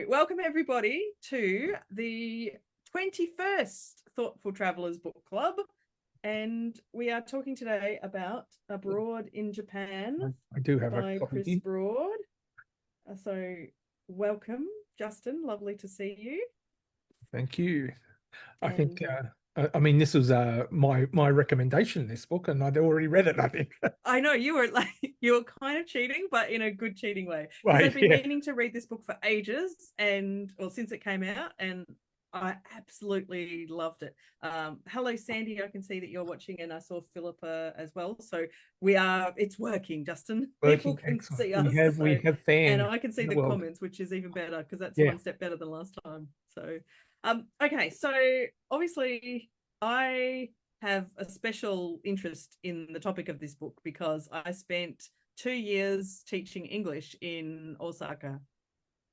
welcome everybody to the 21st Thoughtful Travellers Book Club. And we are talking today about Abroad in Japan I do have a by copy Chris here. Broad. So welcome, Justin. Lovely to see you. Thank you. I think, And I mean, this was my recommendation, this book, and I'd already read it, I think. I know you were kind of cheating, but in a good cheating way. Because Right, I've been yeah. meaning to read this book for ages, and since it came out, and I absolutely loved it. Hello, Sandy. I can see that you're watching, and I saw Philippa as well. So it's working, Justin. People Working can excellent. see us, We have and fans I can see in the the world. comments, which is even better because that's Yeah. one step better than last time. So, okay. So obviously, I have a special interest in the topic of this book because I spent 2 years teaching English in Osaka.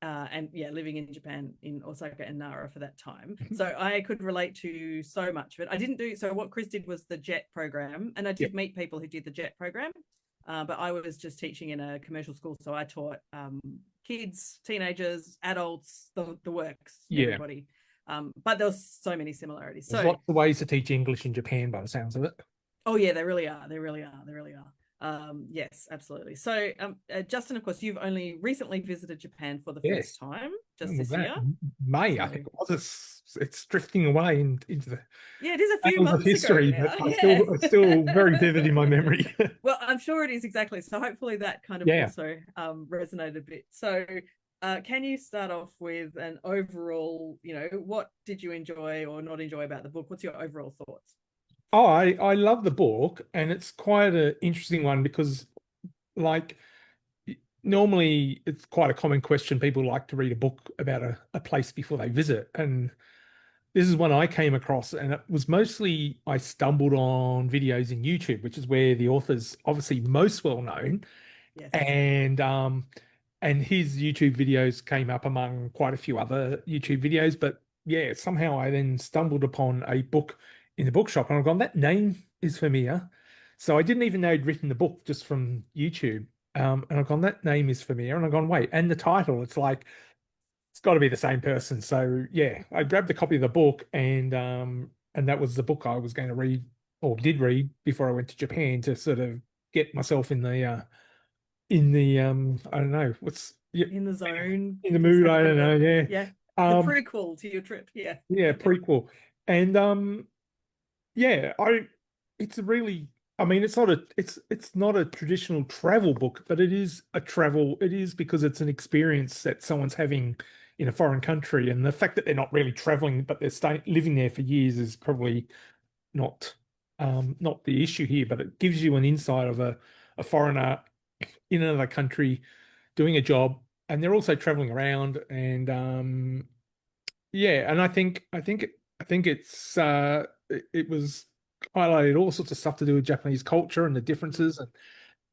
And living in Japan in Osaka and Nara for that time. So I could relate to so much of it. I didn't do so. What Chris did was the JET program, and I did Yep. meet people who did the JET program, but I was just teaching in a commercial school, so I taught kids, teenagers, adults, the works, Yeah. everybody. But there was so many similarities. There's So lots of ways to teach English in Japan by the sounds of it. oh yeah, they really are. They really are. They really are. Yes, absolutely. So, Justin, of course, you've only recently visited Japan for the Yes. first time, When just was this that? year. May, I So, think it was. It's drifting away into the yeah, it is a few annals of months ago history, now. but Yeah. it's still very vivid in my memory. Well, I'm sure it is exactly. So hopefully that kind of Yeah. also resonated a bit. So, can you start off with an overall, what did you enjoy or not enjoy about the book? What's your overall thoughts? Oh, I love the book, and it's quite an interesting one because, like, normally it's quite a common question. People like to read a book about a place before they visit. And this is one I came across, and it was mostly I stumbled on videos in YouTube, which is where the author's obviously most well known. Yes. And his YouTube videos came up among quite a few other YouTube videos. But yeah, somehow I then stumbled upon a book in the bookshop, and I've gone, that name is familiar. So I didn't even know he'd written the book just from YouTube. And I've gone, that name is familiar. And I've gone, wait, and the title, it's like, it's got to be the same person. So yeah, I grabbed a copy of the book, and that was the book I was going to read or did read before I went to Japan to sort of get myself in the I don't know, what's In the zone, in the mood, I don't know, yeah. yeah. The Um prequel to your trip, yeah. yeah, prequel. And yeah, it's a really, I mean, it's not a traditional travel book, but it is because it's an experience that someone's having in a foreign country. And the fact that they're not really traveling, but they're staying living there for years is probably not not the issue here, but it gives you an insight of a foreigner in another country doing a job, and they're also traveling around. And yeah, and I think it was highlighted all sorts of stuff to do with Japanese culture and the differences.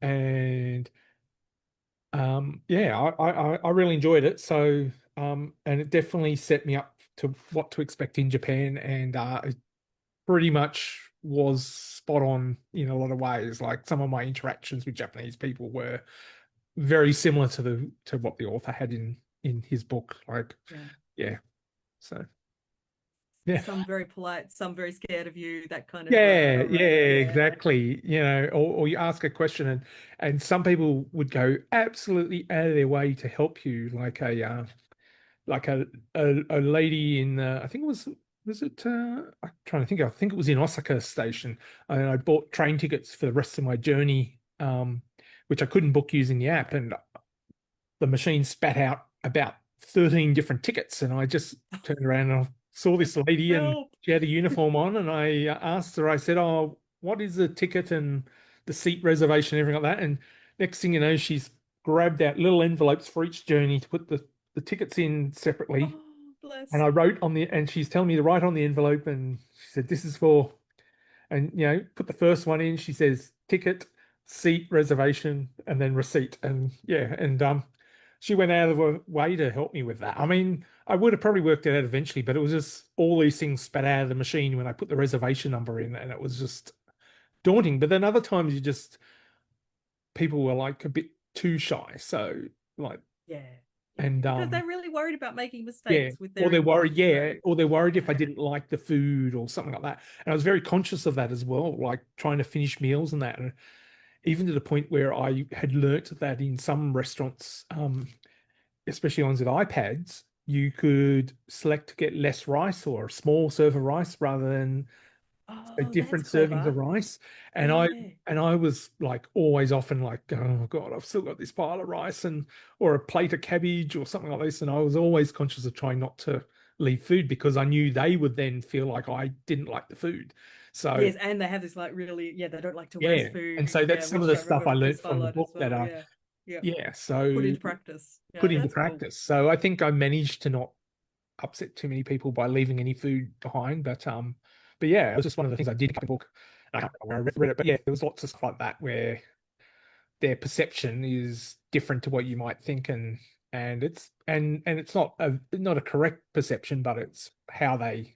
And yeah, I really enjoyed it. So and it definitely set me up to what to expect in Japan. And it pretty much was spot on in a lot of ways. Like, some of my interactions with Japanese people were very similar to what the author had in his book. Like, Yeah. yeah. So yeah. Some very polite, some very scared of you, that kind of Yeah, yeah, array. Yeah. exactly. Or you ask a question, and some people would go absolutely out of their way to help you, like like a lady in I think it was it I'm trying to think. I think it was in Osaka station, and I bought train tickets for the rest of my journey, which I couldn't book using the app, and the machine spat out about 13 different tickets. And I just turned around and I saw this lady, and Help. she had a uniform on, and I asked her, I said, oh, what is the ticket and the seat reservation and everything like that? And next thing you know, she's grabbed out little envelopes for each journey to put the tickets in separately. Oh, bless. And I wrote on and she's telling me to write on the envelope, and she said, this is for, and put the first one in. She says ticket, seat reservation, and then receipt. And yeah, and she went out of her way to help me with that. I mean, I would have probably worked it out eventually, but it was just all these things spat out of the machine when I put the reservation number in, and it was just daunting. But then other times, people were like a bit too shy. So, like, Yeah. And because they're really worried about making yeah, mistakes with or their they're worried, English. yeah, or they're worried if I Yeah. didn't like the food or something like that. And I was very conscious of that as well, like trying to finish meals and that. And even to the point where I had learnt that in some restaurants, especially ones with iPads, you could select to get less rice or a small serve of rice rather than Oh, that's different servings of clever. rice. And I Yeah. and I was like always often like, oh God, I've still got this pile of rice and or a plate of cabbage or something like this. And I was always conscious of trying not to leave food because I knew they would then feel like I didn't like the food. So Yes, and they have this like really, yeah, they don't like to yeah. waste food. And so Yeah, that's some of which the I stuff remember I Chris learned from the highlighted as book that well. are Yeah. Yeah. yeah, Put so into practice. put Yeah, into that's cool. practice. So I think I managed to not upset too many people by leaving any food behind. But yeah, it was just one of the things I did in the book. I can't remember where I read it, but yeah, there was lots of stuff like that where their perception is different to what you might think, and it's not a correct perception, but it's how they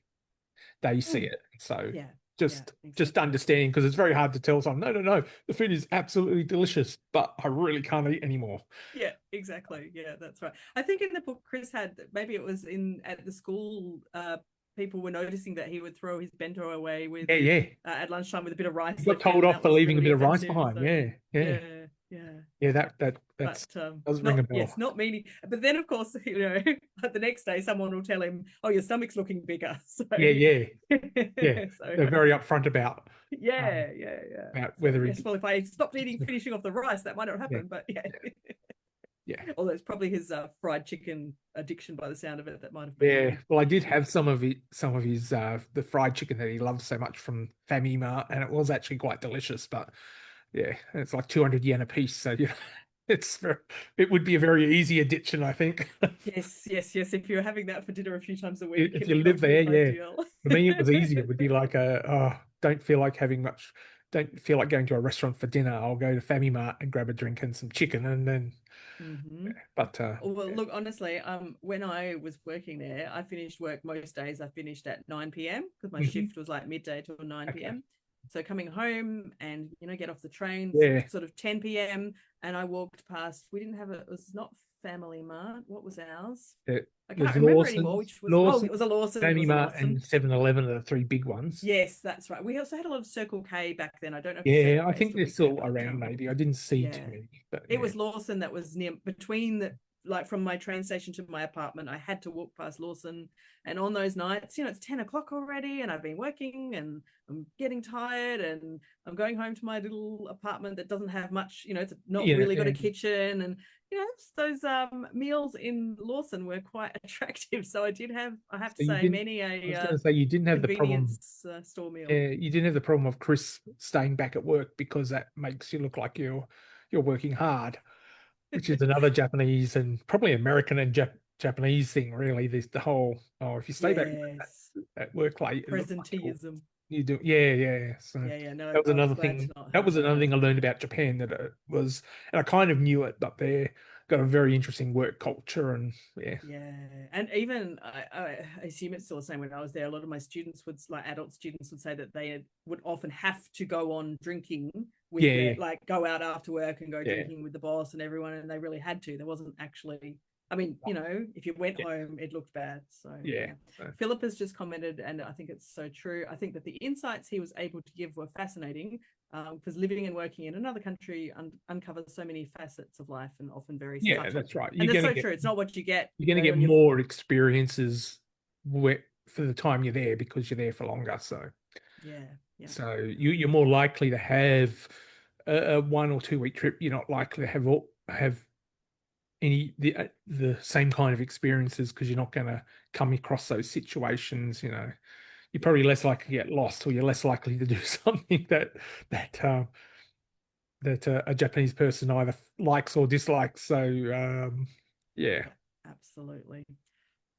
see Mm. it. So Yeah. Yeah, just exactly. understanding because it's very hard to tell someone, no, the food is absolutely delicious, but I really can't eat anymore. Yeah, exactly. Yeah, that's right. I think in the book, Chris had maybe it was in at the school. People were noticing that he would throw his bento away with Yeah, yeah. at lunchtime with a bit of You rice got left in, told and off that for was leaving a really bit of rice offensive. behind. So Yeah, yeah, yeah, yeah. yeah. That But does ring not a bell. yes, not meaning. But then of course, the next day someone will tell him, "Oh, your stomach's looking bigger." So Yeah, yeah, yeah. so They're very upfront um, yeah. about So whether yes, he. well, if I stopped eating, finishing off the rice, that might not Yeah, happen. But yeah. yeah, Although it's probably his fried chicken addiction by the sound of it that might have made yeah. him Well, I did binge have it. some of his the fried chicken that he loves so much from Family Mart, and it was actually quite delicious. But yeah, it's like 200 yen a piece, so it's it would be a very easy addiction, I think. Yes. If you're having that for dinner a few times a week, If it you would live not be there, yeah. ideal. For me, it was easy. It would be like don't feel like having much, don't feel like going to a restaurant for dinner. I'll go to Family Mart and grab a drink and some chicken, and then. Hmm. Yeah, but Well, yeah. look, honestly, when I was working there, I finished work most days. I finished at 9 p.m. because my Mhm. shift was like midday till 9 Okay. p.m. So coming home and get off the train Yeah, sort of 10 p.m. and I walked past. We didn't have it was not Family Mart. What was ours? yeah. I can't There's remember anymore. Lawson's, Which was it was a Lawson. It Family was a Mart, Lawson. and 7-Eleven are the three big ones. Yes, that's right. We also had a lot of Circle K back then. I don't know if the Yeah, Circle I K is think still they're big there, still but around. Maybe I didn't see too yeah, many, but it yeah, was Lawson that was near between the like from my train station to my apartment. I had to walk past Lawson, and on those nights, it's 10 o'clock already, and I've been working, and I'm getting tired, and I'm going home to my little apartment that doesn't have much. It's not yeah, really got yeah. a kitchen, and those meals in Lawson were quite attractive. So I have to So you say, didn't. many I was a going to say you didn't have the problem. convenience store meal. You didn't have the problem of Chris staying back at work because that makes you look like you're working hard, which is another Japanese and probably American and Japanese thing, really. This the whole if you stay back Yes, at work late, it looks like presenteeism. you do. Yeah, yeah. So Yeah. No, that was I was another glad to thing. not That have was another that. thing I learned about Japan that it was, and I kind of knew it, but they got a very interesting work culture, and yeah, Yeah, and even I assume it's still the same when I was there. A lot of my students would, like adult students, would say that they would often have to go on drinking with yeah, their, like go out after work and go yeah, drinking with the boss and everyone, and they really had to. There wasn't actually. I mean, if you went yeah, home, it looked bad. So yeah. yeah. So, Philip has just commented, and I think it's so true. I think that the insights he was able to give were fascinating because living and working in another country uncovers so many facets of life and often very yeah, subtle. that's right. And it's so true. It's not what you get, You're gonna get on your more experiences for the time you're there because you're there for longer. So yeah. you're more likely to have a 1 or 2 week trip. You're not likely to have any the same kind of experiences because you're not going to come across those situations. You're probably less likely to get lost, or you're less likely to do something that a Japanese person either likes or dislikes. So yeah, Yeah, absolutely.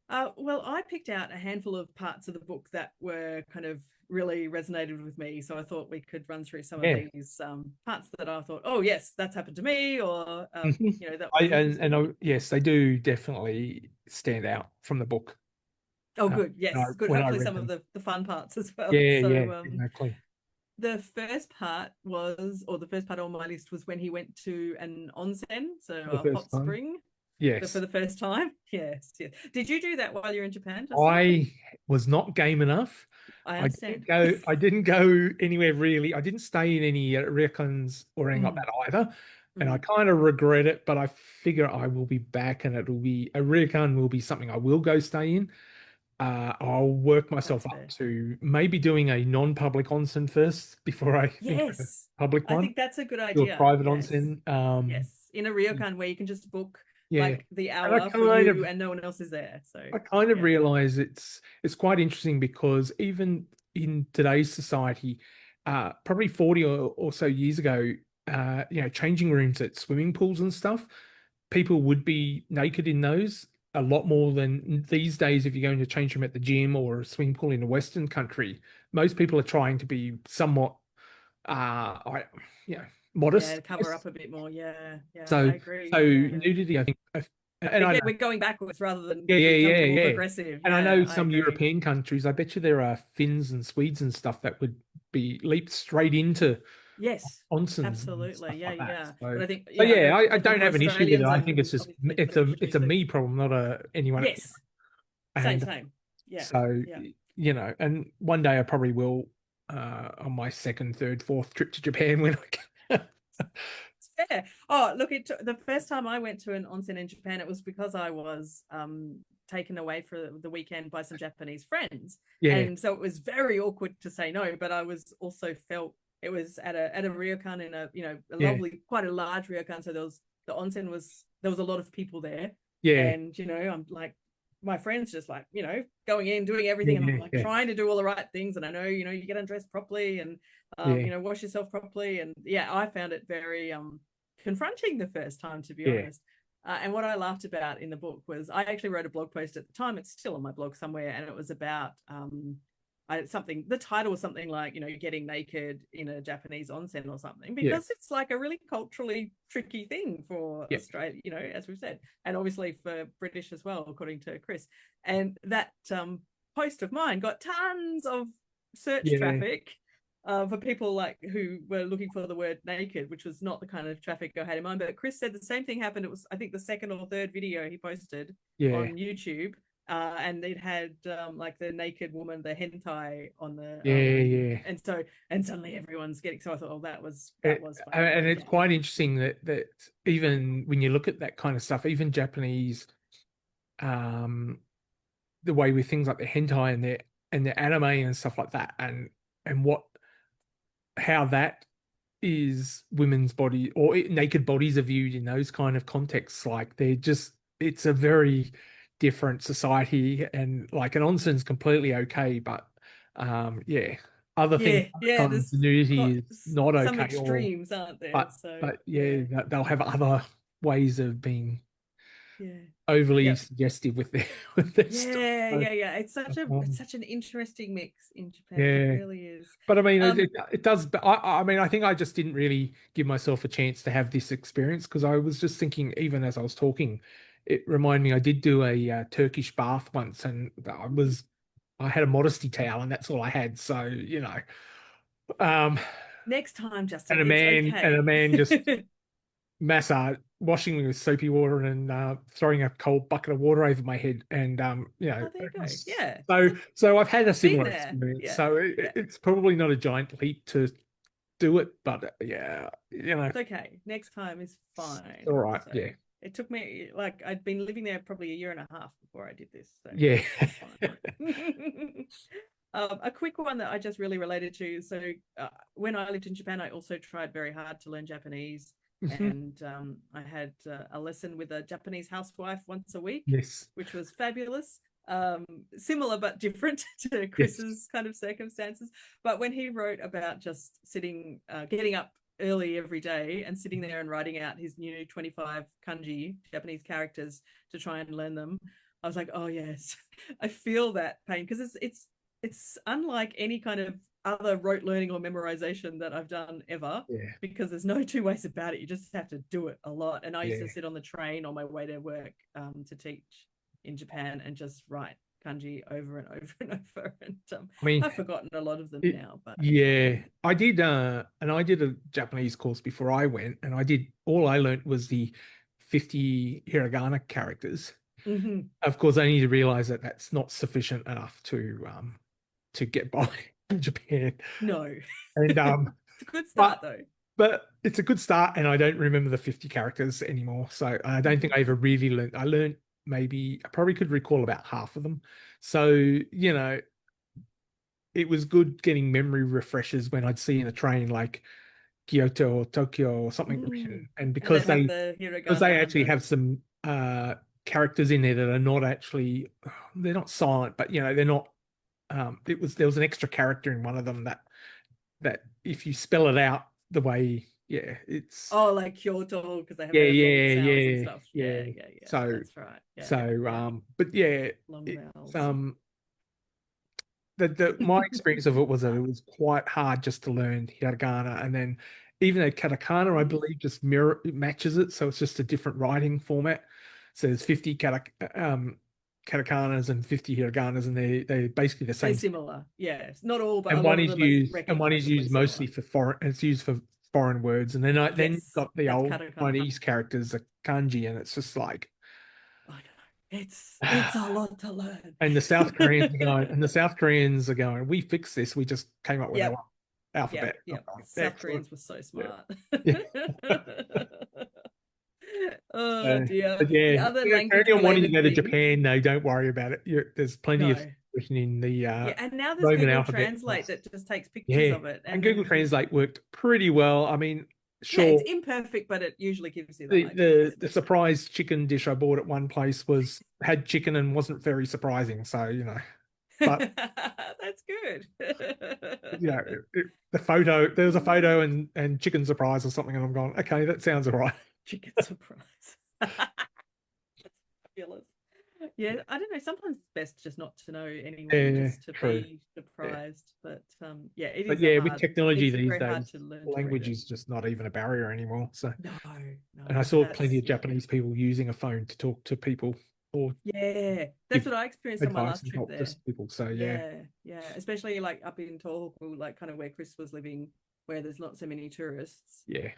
Well, I picked out a handful of parts of the book that were kind of really resonated with me. So I thought we could run through some of yeah. these parts that I thought, oh yes, that's happened to me, or Mhm. that I was and interesting. yes, they do definitely stand out from the book. Oh, good. When I Yes, good. when I Hopefully, read some of them. the fun parts as well. Yeah, yeah, So, exactly. the first part was, or the first part on my list was when he went to an onsen, so For the a first hot time. spring. Yes. for the first time. Yes, yes. Did you do that while you're in Japan, Justin? I was not game enough. I I didn't understand. go. I didn't go anywhere really. I didn't stay in any ryokans or anything like Mm, that either, and I mm. kind of regret it. But I figure I will be back, and it'll be a ryokan will be something I will go stay in. I'll work myself That's up fair. to maybe doing a non-public onsen first before I think of a Yes, public I one. think that's a good Do a idea. private Yes, onsen. yes. In a ryokan where you can just book Yeah, like the and I hour for kind of you and no one else is there. So I kind of yeah. realize it's quite interesting because even in today's society, probably 40 or so years ago, changing rooms at swimming pools and stuff, people would be naked in those a lot more than these days. If you're going to change room at the gym or a swimming pool in a Western country, most people are trying to be somewhat, Yeah, modest, I cover guess. up a bit more. Yeah, yeah, So, I agree. so Yeah. nudity, I think, and I Again, know. we're going backwards rather than Yeah, yeah, yeah, becoming more yeah. progressive. And I know Yeah, I some agree. European countries, I bet you there are Finns and Swedes and stuff that would be leaped straight into Yes, onsens and absolutely. stuff Yeah, like that. yeah. So, But I think, so yeah, yeah, we're I definitely don't more have an issue with it. Australians I think and it's just obviously it's a British. me problem, not a anyone. Yes, same, And same. Yeah, so yeah. and one day I probably will on my second, third, fourth trip to Japan when I can. It's fair. Oh, look, the first time I went to an onsen in Japan, it was because I was taken away for the weekend by some Japanese friends. Yeah, And so it was very awkward to say no, but I was also felt it was at a ryokan in a, a yeah, lovely, quite a large ryokan. So the onsen there was a lot of people there. yeah, And, I'm like, my friends just like, going in, doing everything. And I'm yeah, like yeah, trying to do all the right things. And I know, you get undressed properly and, yeah, wash yourself properly. And yeah, I found it very confronting the first time, to be yeah, honest. And what I laughed about in the book was I actually wrote a blog post at the time. It's still on my blog somewhere, and it was about something. The title was something like, getting naked in a Japanese onsen or something, yeah, because it's like a really culturally tricky thing for yeah, Australia, as we've said, and obviously for British as well, according to Chris. And that post of mine got tons of search yeah. traffic for people like who were looking for the word naked, which was not the kind of traffic I had in mind. But Chris said the same thing happened. It was, I think, the second or third video he posted Yeah, on YouTube, and it had like the naked woman, the hentai on the yeah, yeah. and suddenly everyone's getting. So I thought, oh, that was funny, And but it's yeah, quite interesting that even when you look at that kind of stuff, even Japanese, um, the way with things like the hentai and the anime and stuff like that, and how that is women's body or naked bodies are viewed in those kind of contexts. Like it's a very different society, and like an onsen's completely okay, but yeah, other things, yeah, other yeah. kinds There's of nudity is not some okay, or extremes, aren't there? but So yeah, yeah, they'll have other ways of being yeah. overly Yep. suggestive with their with their stuff. Yeah, So, yeah, yeah. It's um, such an interesting mix in Japan. It yeah. really is. But I mean, Um, it does. But I mean, I think I just didn't really give myself a chance to have this experience because I was just thinking, even as I was talking, it reminded me I did do a Turkish bath once, and I had a modesty towel, and that's all I had. So um, Next time, Justin, and it's a okay. man just massage washing me with soapy water and throwing a cold bucket of water over my head, and Oh, there you it go. was Yeah. so I've had a Been similar there. experience. Yeah. So Yeah. it's probably not a giant leap to do it, but yeah, It's okay. Next time is all fine. right. So Yeah, it took me, like, I'd been living there probably a year and a half before I did this. So yeah, it's fine. A quick one that I just really related to. So when I lived in Japan, I also tried very hard to learn Japanese. Mhm. And I had a lesson with a Japanese housewife once a week, Yes, which was fabulous. Similar but different to yes, Chris's kind of circumstances. But when he wrote about just sitting, getting up early every day and sitting there and writing out his new 25 kanji Japanese characters to try and learn them, I was like, oh yes, I feel that pain, because it's unlike any kind of other rote learning or memorization that I've done ever, yeah, because there's no two ways about it. You just have to do it a lot. And I used yeah. to sit on the train on my way to work to teach in Japan and just write kanji over and over and over. And I mean, I've forgotten a lot of them it, now, but yeah, I did, and I did a Japanese course before I went, and all I learned was the 50 hiragana characters. Mhm. Of course, I need to realize that that's not sufficient enough to get by in Japan. No. And It's a good but start though. but it's a good start, and I don't remember the 50 characters anymore. So I don't think I ever really learned. I learned maybe I probably could recall about half of them. So, it was good getting memory refreshers when I'd see in a train like Kyoto or Tokyo or something Mm. written. And And they'd have the because they hiragana actually under. have some characters in there that are not actually they're not silent, but they're not there was an extra character in one of them that if you spell it out the way, it's Oh, like Kyoto, because they have yeah, their long yeah, sounds and yeah, stuff. yeah. Yeah, yeah, yeah. So That's right. Yeah, yeah. but yeah, Long it's vowels. my experience of it was that it was quite hard just to learn hiragana, and then even though katakana, I believe, just it matches it, so it's just a different writing format. So there's 50 katakanas and 50 hiraganas, and they're basically the They're same. similar. Yeah. Not all, but a And lot one of is them are used recognizably mostly similar. for foreign, and it's used for foreign words. And then you've Yes, got the that's old katakana. Chinese characters, the kanji, and it's just like I know. It's a lot to learn. and the South Koreans are going, we fixed this. We just came up with our Yep, own alphabet. yep. South Excellent. Koreans were so Yeah. smart. Yeah. Oh dear. But The yeah, other for language anyone wanting to related go to thing. Japan, no, don't worry about it. There's plenty of No. written in the Yeah, and now there's Roman Google alphabet. Translate that just takes pictures Yeah, of it, and and Google then Translate worked pretty well. I mean, yeah, it's sure, imperfect, but it usually gives you the the idea. the surprise chicken dish I bought at one place had chicken and wasn't very surprising. So but That's good. the photo there was a photo and chicken surprise or something, and I'm going, okay, that sounds all right. Chicken surprise. That's fabulous. Yeah, I don't know. Sometimes it's best just not to know anyway, Yeah, just to true. be Yeah. surprised. But yeah, it But is a yeah, with hard. technology It's these very hard days, to learn to read language it. is just not even a barrier anymore. So, No, no, and I saw plenty that's of Japanese people using a phone to talk to people or yeah. That's give what I experienced on my advice last and trip help there. to people. So yeah, Yeah, yeah. Especially like up in Tohoku, like kind of where Chris was living, where there's not so many tourists. yeah,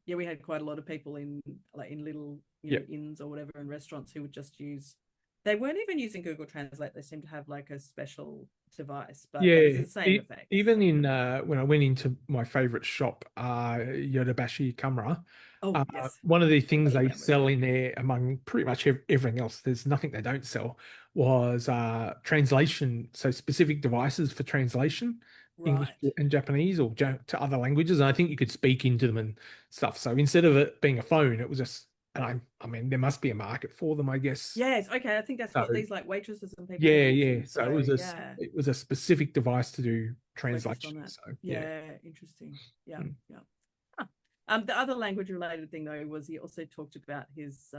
Yeah, we had quite a lot of people in like in little, yeah. inns or whatever and restaurants who would just use. They weren't even using Google Translate. They seemed to have like a special device, but it's Yeah, the same effect. even So. in when I went into my favorite shop, Yodobashi Kamra, Oh yes, one of the things love they cameras. sell in there, among pretty much everything else, there's nothing they don't sell, was translation. So specific devices for translation, English Right. and Japanese or to other languages. And I think you could speak into them and stuff. So instead of it being a phone, it was just, and I mean, there must be a market for them, I guess. Yes. Okay. I think that's So what these like waitresses and people yeah, are yeah. using. So So yeah, it was a specific device to do focused on translation. that. So yeah. Yeah. Interesting. Yeah. Mm. Yeah. Huh. The other language related thing though was he also talked about his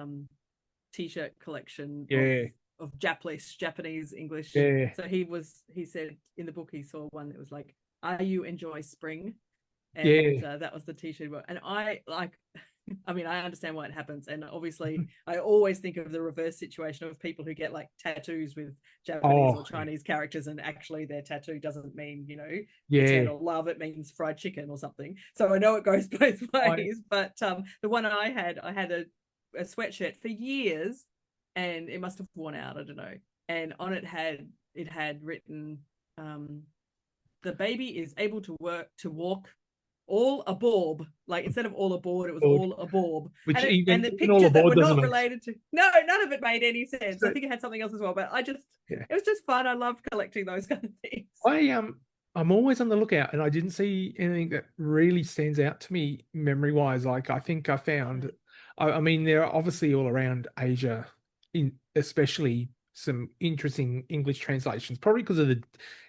t-shirt collection Yeah, of Japlish, Japanese English. yeah, So he said in the book he saw one that was like, "Are you enjoy spring?" And yeah. that was the t-shirt. And I like, I mean, I understand why it happens, and obviously, I always think of the reverse situation of people who get like tattoos with Japanese Oh, or Chinese characters, and actually their tattoo doesn't mean yeah. eternal love; it means fried chicken or something. So I know it goes both I ways. But the one I had a sweatshirt for years, and it must have worn out. I don't know. And on it had written, "The baby is able to walk all aboard." Like instead of all aboard, it was thought, all aboard. which And the even all pictures that aboard were doesn't not make sense. related to none of it made any sense. I So, think it had something else as well, but yeah. it was just fun. I loved collecting those kind of things. I'm always on the lookout, and I didn't see anything that really stands out to me memory wise. Like I think I found, I mean, they're obviously all around Asia, in especially some interesting English translations, probably because of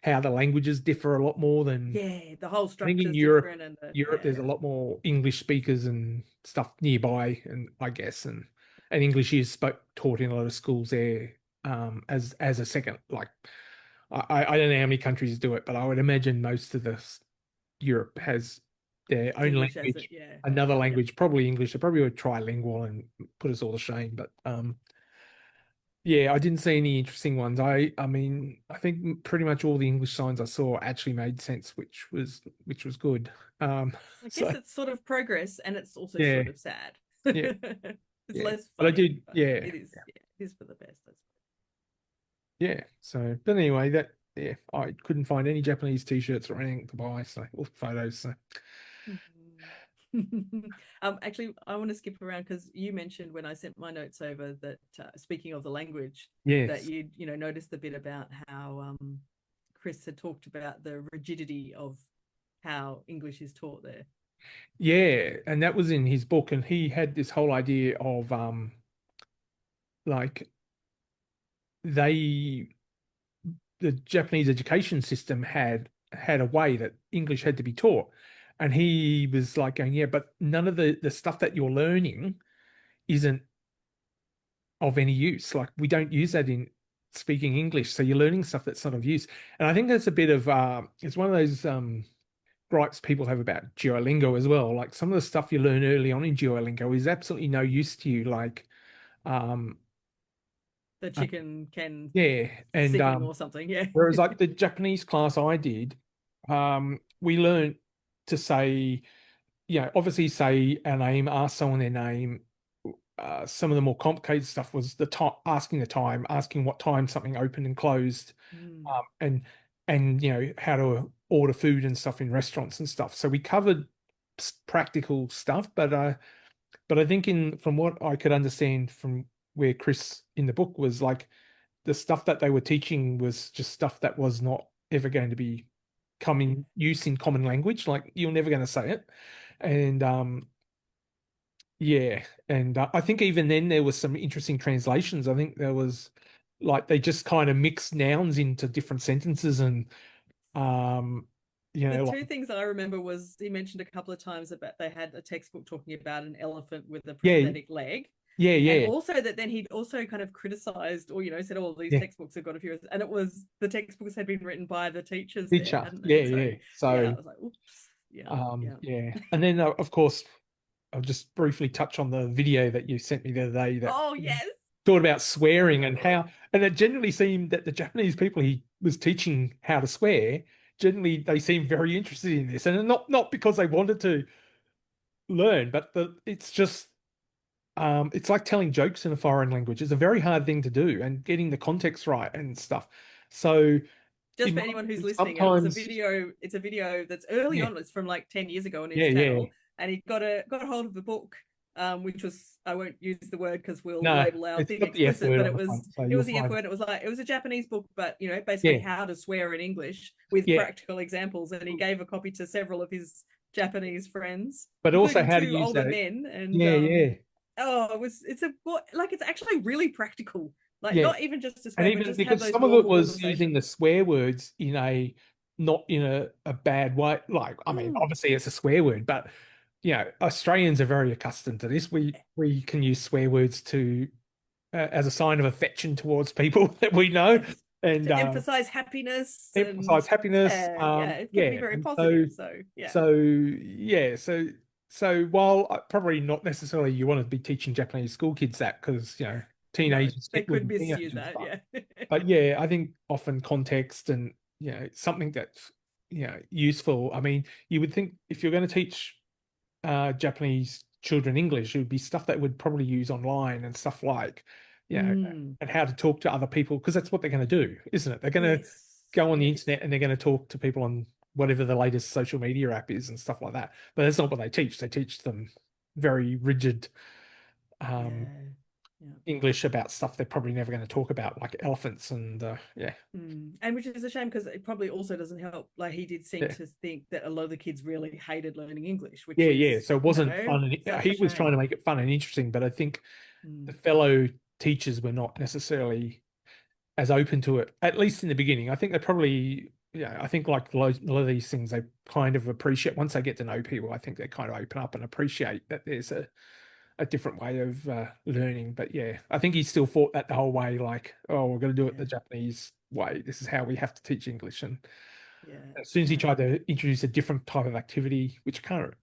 how the languages differ a lot more than Yeah, the whole I think in structure's different, and Europe, there's a lot more English speakers and stuff nearby, and I guess, and English is taught in a lot of schools there, as a second. Like, I don't know how many countries do it, but I would imagine most of Europe has their it's own English as it. language, Yeah, another yeah. language, probably English. They probably would trilingual and put us all to shame, but yeah, I didn't see any interesting ones. I mean, I think pretty much all the English signs I saw actually made sense, which was good. I So guess it's sort of progress, and it's also yeah, sort of sad. yeah. It's yeah. less But I funny, did, but yeah, it is for the best. yeah. So, but anyway, yeah, I couldn't find any Japanese t-shirts or anything to buy, so, or photos. So, Actually, I want to skip around because you mentioned when I sent my notes over that speaking of the language, that yes, you know noticed the bit about how Chris had talked about the rigidity of how English is taught there. yeah, and that was in his book, and he had this whole idea of like they the Japanese education system had a way that English had to be taught. And he was like going, yeah, but none of the stuff that you're learning isn't of any use. Like we don't use that in speaking English. So you're learning stuff that's not of use. And I think that's a bit of it's one of those gripes people have about Duolingo as well. Like some of the stuff you learn early on in Duolingo is absolutely no use to you. Like um The uh, chicken can yeah. And sing or something. Yeah. whereas like the Japanese class I did, we learned to say, obviously say our name, ask someone their name. Some of the more complicated stuff was the time, asking the time, asking what time something opened and closed, Mm. and how to order food and stuff in restaurants and stuff. So we covered practical stuff, but I think from what I could understand from where Chris in the book was like the stuff that they were teaching was just stuff that was not ever going to be coming use in common language. Like you're never going to say it. And yeah, and I think even then there was some interesting translations. I think there was like they just kind of mixed nouns into different sentences and um The like two things I remember was he mentioned a couple of times about they had a textbook talking about an elephant with a yeah, prosthetic leg. yeah, And yeah, also that then he'd also kind of criticized or, said, oh, these yeah, textbooks have got a few, and it was the textbooks had been written by the teachers there, teacher. hadn't Yeah, they? So, yeah. yeah, So I was like, oops. Yeah. Yeah. yeah. And then of course I'll just briefly touch on the video that you sent me the other day that Oh, yes. thought about swearing and how, and it generally seemed that the Japanese people he was teaching how to swear, generally they seemed very interested in this, and not because they wanted to learn, but it's just it's like telling jokes in a foreign language. It's a very hard thing to do, and getting the context right and stuff. So Just in for my anyone who's opinion, listening, sometimes, it's a video that's early yeah, on. It's from like 10 years ago on yeah, his yeah. channel. And he got a hold of the book, which was, I won't use the word because we'll No, label our it's thing got the F explicit, word but on the front, so it you'll was the F find it. word. It was a Japanese book, but basically Yeah, how to swear in English with yeah. practical examples. And he gave a copy to several of his Japanese friends, But also including how to two use older that. men. And Yeah, yeah, it's actually really practical. Like yeah. not even just to And swear, but even just have because those some of it normal was using the conversations. swear words in not in a bad way. Like, I mean, Mm. obviously it's a swear word, but Australians are very accustomed to this. We can use swear words to as a sign of affection towards people that we know, Yes. and To emphasize happiness and emphasize happiness. yeah, it can be Yeah, very and positive. So yeah, yeah, so while probably not necessarily you want to be teaching Japanese school kids that because no, teenagers they get with could misuse teenagers, that. Yeah. but yeah, I think often context and something that's useful. I mean, you would think if you're going to teach Japanese children English, it would be stuff that would probably use online and stuff like Mm. and how to talk to other people because that's what they're going to do, isn't it? They're going to Yes. go on the Yes. internet and they're going to talk to people on whatever the latest social media app is and stuff like that. But that's not what they teach. They teach them very rigid um, Yeah. Yeah. English about stuff they're probably never going to talk about, like elephants and yeah. And which is a shame because it probably also doesn't help. Like he did seem Yeah. to think that a lot of the kids really hated learning English, which Yeah, yeah. is, So it wasn't fun, and such a he was trying to shame. make it fun and interesting. But I think the Mm. fellow teachers were not necessarily as open to it, at least in the beginning. I think they probably, I think like a lot of these things, they kind of appreciate once they get to know people. I think they kind of open up and appreciate that there's a different way of learning. But yeah, I think he still fought that the whole way, like, oh, we're going to do it Yeah. the Japanese way. This is how we have to teach English. And Yeah. as soon as he Yeah. tried to introduce a different type of activity, which kind of,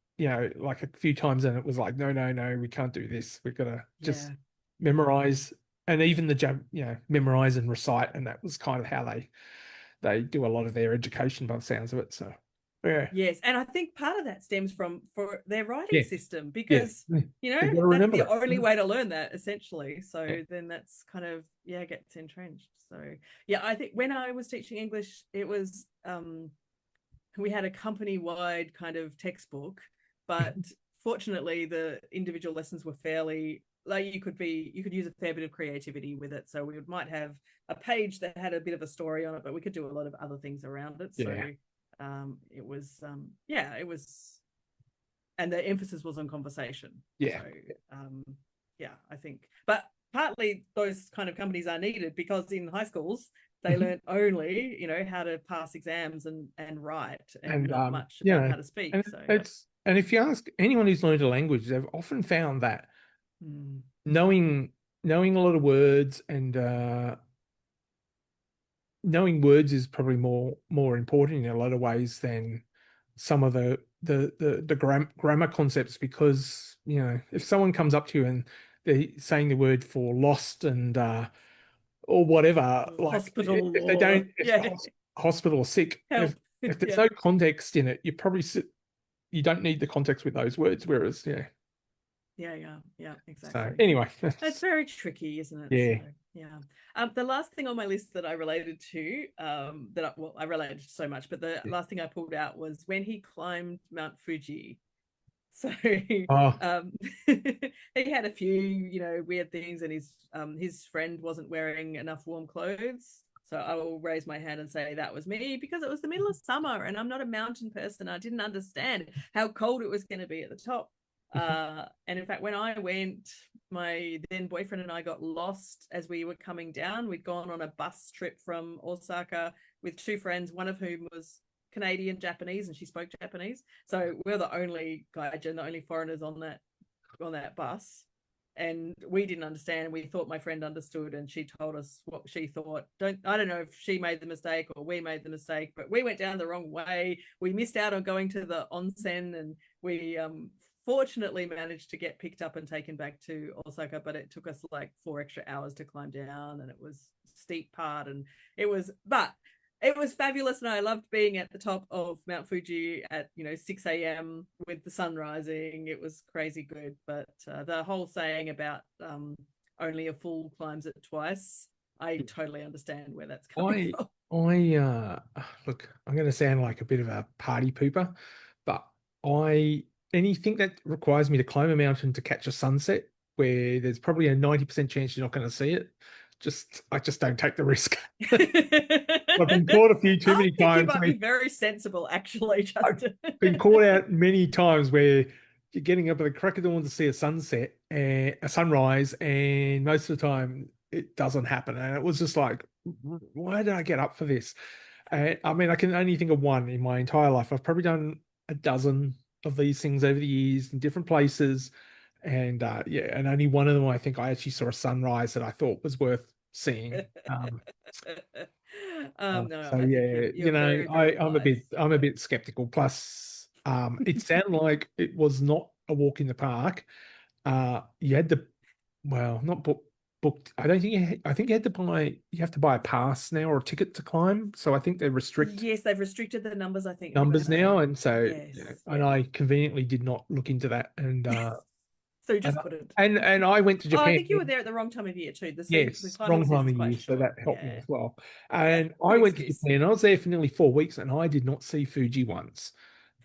like a few times, and it was like, no, no, no, we can't do this. We've got to just Yeah. Yeah. memorize, and even the memorize and recite, and that was kind of how they do a lot of their education by the sounds of it. So Yeah. Yes, and I think part of that stems from for their writing Yeah. system Yeah. because You've got to that's remember the that. only way to learn that essentially. Yeah. So then that's kind of gets entrenched. So yeah, I think when I was teaching English, it was we had a company-wide kind of textbook, but fortunately the individual lessons were fairly like you could use a fair bit of creativity with it. So we might have a page that had a bit of a story on it, but we could do a lot of other things around it. So Yeah. it was it was, and the emphasis was on conversation. Yeah. So I think, but partly those kind of companies are needed because in high schools they learn only how to pass exams and write and not much about how to speak. And So and if you ask anyone who's learned a language, they've often found that mm. knowing a lot of words and knowing words is probably more important in a lot of ways than some of the grammar concepts, because if someone comes up to you and they're saying the word for lost and or whatever, like Hospital if they or don't, if the hospital or sick, help. if there's no context in it, you don't need the context with those words. Whereas Exactly. So anyway, That's very tricky, isn't it? Yeah. So, yeah. The last thing on my list that I related to, I related to so much, but the last thing I pulled out was when he climbed Mount Fuji. So he had a few, weird things, and his friend wasn't wearing enough warm clothes. So I will raise my hand and say that was me because it was the middle of summer and I'm not a mountain person. I didn't understand how cold it was going to be at the top. And in fact, when I went, my then boyfriend and I got lost as we were coming down. We'd gone on a bus trip from Osaka with two friends, one of whom was Canadian Japanese, and she spoke Japanese. So we're the only gaijin, the only foreigners on that bus. And we didn't understand. We thought my friend understood, and she told us what she thought. I don't know if she made the mistake or we made the mistake, but we went down the wrong way. We missed out on going to the onsen, and we fortunately managed to get picked up and taken back to Osaka, but it took us like 4 extra hours to climb down, and it was a steep part, and it was fabulous, and I loved being at the top of Mount Fuji at 6 a.m. with the sun rising. It was crazy good, but the whole saying about only a fool climbs it twice, I totally understand where that's coming from. Look, I'm going to sound like a bit of a party pooper, but anything that requires me to climb a mountain to catch a sunset where there's probably a 90% chance you're not going to see it, I just don't take the risk. I've been caught a few too many times. You might be very sensible, actually, Justin. I've been caught out many times where you're getting up at the crack of dawn to see a sunset and a sunrise, and most of the time it doesn't happen. And it was just like, why did I get up for this? I mean, I can only think of one in my entire life. I've probably done a dozen of these things over the years in different places. And and only one of them, I think I actually saw a sunrise that I thought was worth seeing. No, So I'm a bit skeptical. Plus, it sounded like it was not a walk in the park. You had to, well, not booked. I don't think I think you have to buy a pass now or a ticket to climb. So I think they restrict. Yes, they've restricted the numbers, I think. Numbers now, and so yes, and I conveniently did not look into that, and so you just couldn't. And I went to Japan. I think you were there at the wrong time of year too. Yes, wrong time of year, so that helped me as well. And I went to excuse. Japan. I was there for nearly 4 weeks, and I did not see Fuji once,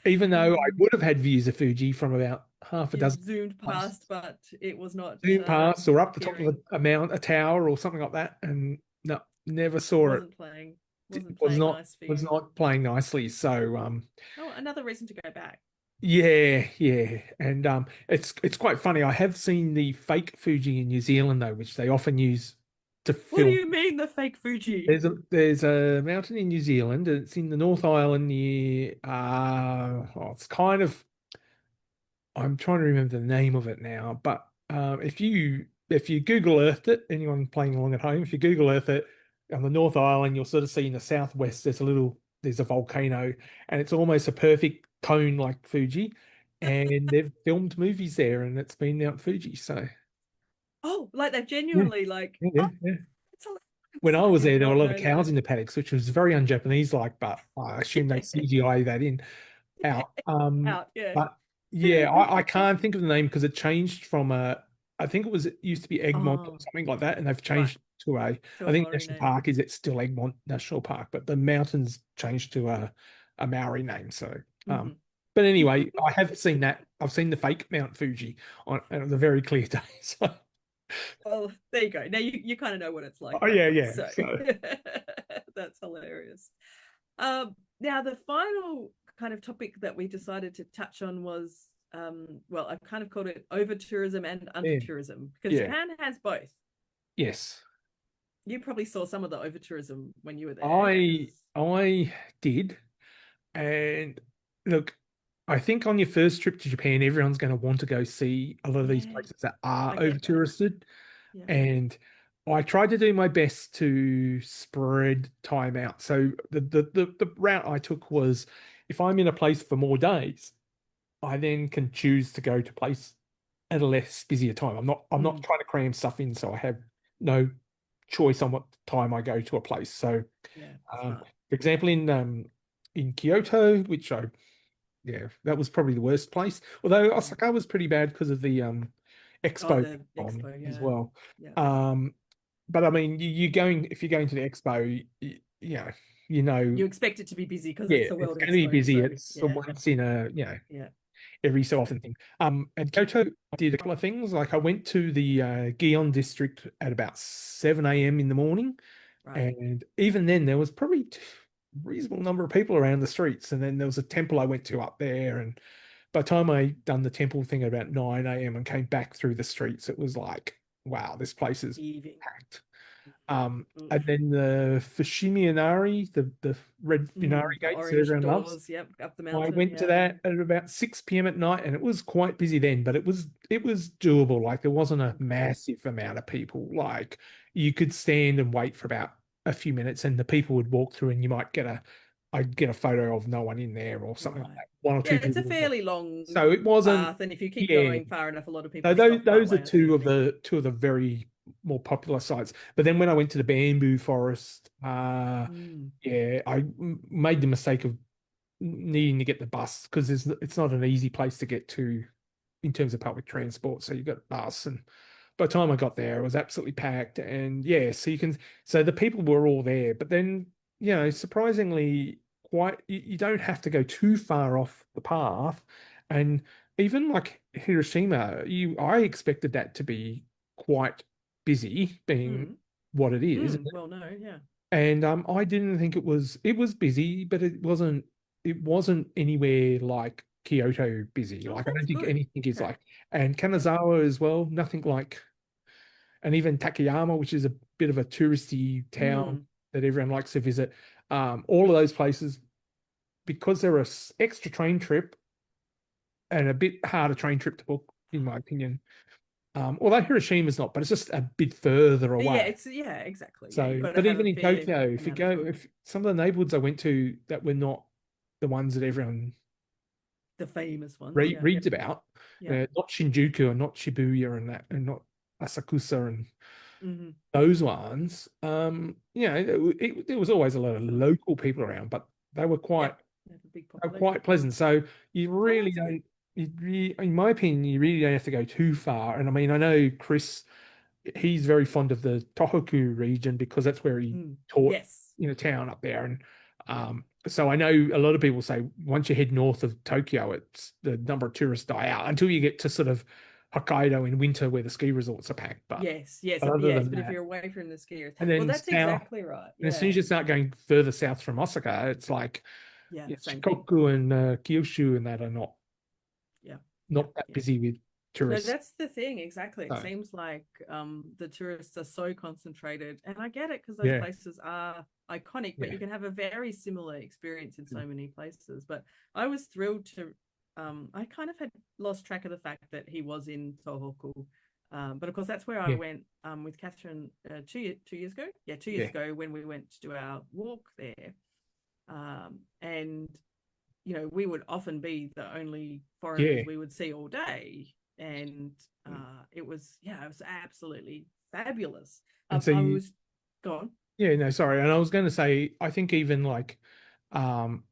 even though I would have had views of Fuji from about half a dozen. Zoomed past, but it was not zoomed past or up the top of a tower or something like that, and no, never saw it. Was not playing nicely. So another reason to go back. Yeah, and it's quite funny. I have seen the fake Fuji in New Zealand though, which they often use to film. What do you mean the fake Fuji? There's a mountain in New Zealand. It's in the North Island near. It's kind of. I'm trying to remember the name of it now, but if you Google Earth it, anyone playing along at home, if you Google Earth it on the North Island, you'll sort of see in the southwest there's a volcano, and it's almost a perfect cone like Fuji, and they've filmed movies there, and it's been Mount Fuji. So, like they've genuinely yeah. When I was there were a lot of cows in the paddocks, which was very un-Japanese like, but I assume they CGI that in. out. Out, yeah. But yeah, I can't think of the name because it changed from I think it used to be Egmont or Oh, something like that, and they've right. changed to To I a think Maori National name. Park is it's still Egmont National Park, but the mountains changed to a Maori name. So Mhm. but anyway, I have seen that. I've seen the fake Mount Fuji on the very clear day. So Well, there you go. Now you kind of know what it's like oh that yeah, way. yeah. So So that's hilarious. Now the final kind of topic that we decided to touch on was well, I've kind of called it over tourism and under yeah, tourism because yeah. Japan has both. Yes. You probably saw some of the over tourism when you were there I because I did. And look, I think on your first trip to Japan, everyone's going to want to go see a lot of these yeah, places that are I over get that. touristed. Yeah. And I tried to do my best to spread time out. So the route I took was if I'm in a place for more days, I then can choose to go to place at a less busier time. I'm not Mm, trying to cram stuff in, so I have no choice on what time I go to a place. So yeah, um, smart. for example, in Kyoto, which yeah, that was probably the worst place. Although Yeah. Osaka was pretty bad because of the Oh, expo the on expo, as yeah. well. Yeah. Um, but I mean, you're going if you're going to the expo, you know, You expect it to be busy because yeah, it's the it's World going to be Expo. busy. So It's the yeah, once in a yeah. every so often thing. And Kyoto, I did a couple of things. Like I went to the Gion district at about 7 a.m. in the morning. Right. And even then, there was probably a reasonable number of people around the streets. And then there was a temple I went to up there. And by the time I done the temple thing at about 9 a.m. and came back through the streets, it was like, wow, this place is Heaving. packed. Mm. And then the Fushimi Inari, the red Inari The gates that orange everyone loves. doors, yep, up the I mountain, went to yeah. that at about 6 p.m. at night, and it was quite busy then, but it was doable. Like there wasn't a Okay. massive amount of people. Like you could stand and wait for about a few minutes, and the people would walk through, and I'd get a photo of no one in there or something like Right. that. One or Yeah, two it's a people. fairly long So it wasn't. path, and if you keep Yeah. going far enough, a lot of So people those stop those are partway, I two think. of the very more popular sites. But then when I went to the bamboo forest, Mm. yeah, I made the mistake of needing to get the bus because it's not an easy place to get to in terms of public transport. So you got bus, and by the time I got there, it was absolutely packed. And yeah, so the people were all there, but then surprisingly, quite you don't have to go too far off the path, and even like Hiroshima, I expected that to be quite busy, being Mm. what it is. Well, no, yeah. And I didn't think it was busy, but it wasn't anywhere like Kyoto busy. Oh, Like I that's don't think good. anything is Okay. like, and Yeah. Kanazawa as well, nothing like, and even Takayama, which is a bit of a touristy town Mm. that everyone likes to visit. All of those places, because they're extra train trip and a bit harder train trip to book, in my opinion. Although Hiroshima's not, but it's just a bit further Yeah, away. it's yeah, exactly. Yeah, you've So, got to but have a even in fair Tokyo, amount of time. if some of the neighborhoods I went to that were not the ones that everyone The famous ones, yeah. reads about, Yeah. not Shinjuku and not Shibuya and that, and not Asakusa and Hmm. those ones, there was always a lot of local people around, but they were Yeah. quite They have a big they were quite population. pleasant. So you Oh, really that's good. don't, in my opinion, you really don't have to go too far. And I mean, I know Chris, he's very fond of the Tohoku region because that's where he Mm. taught Yes. in a town up there. And so I know a lot of people say once you head north of Tokyo, it's the number of tourists die out until you get to sort of Hokkaido in winter where the ski resorts are packed. Yes. Yes. But other Yes. than But if that, you're away from the skiers, and well, then that's south, exactly right. and as soon as Yeah. you start going further south from Osaka, it's like Yeah. Same thing. Shikoku and Kyushu and that are Yeah. Yeah. not that Yeah. busy with No, tourists. that's the thing. Exactly. It So seems like the tourists are so concentrated, and I get it because those yeah, places are iconic, but yeah. you can have a very similar experience in so many places. But I was thrilled to. I kind of had lost track of the fact that he was in Tohoku, but of course that's where I Yeah, went with Catherine 2 years ago. Yeah, 2 years yeah, ago when we went to do our walk there, and we would often be the only yeah. foreigners we would see all day. And it was absolutely fabulous. And so I you, was gone. yeah, no, sorry. And I was going to say, I think even like, um,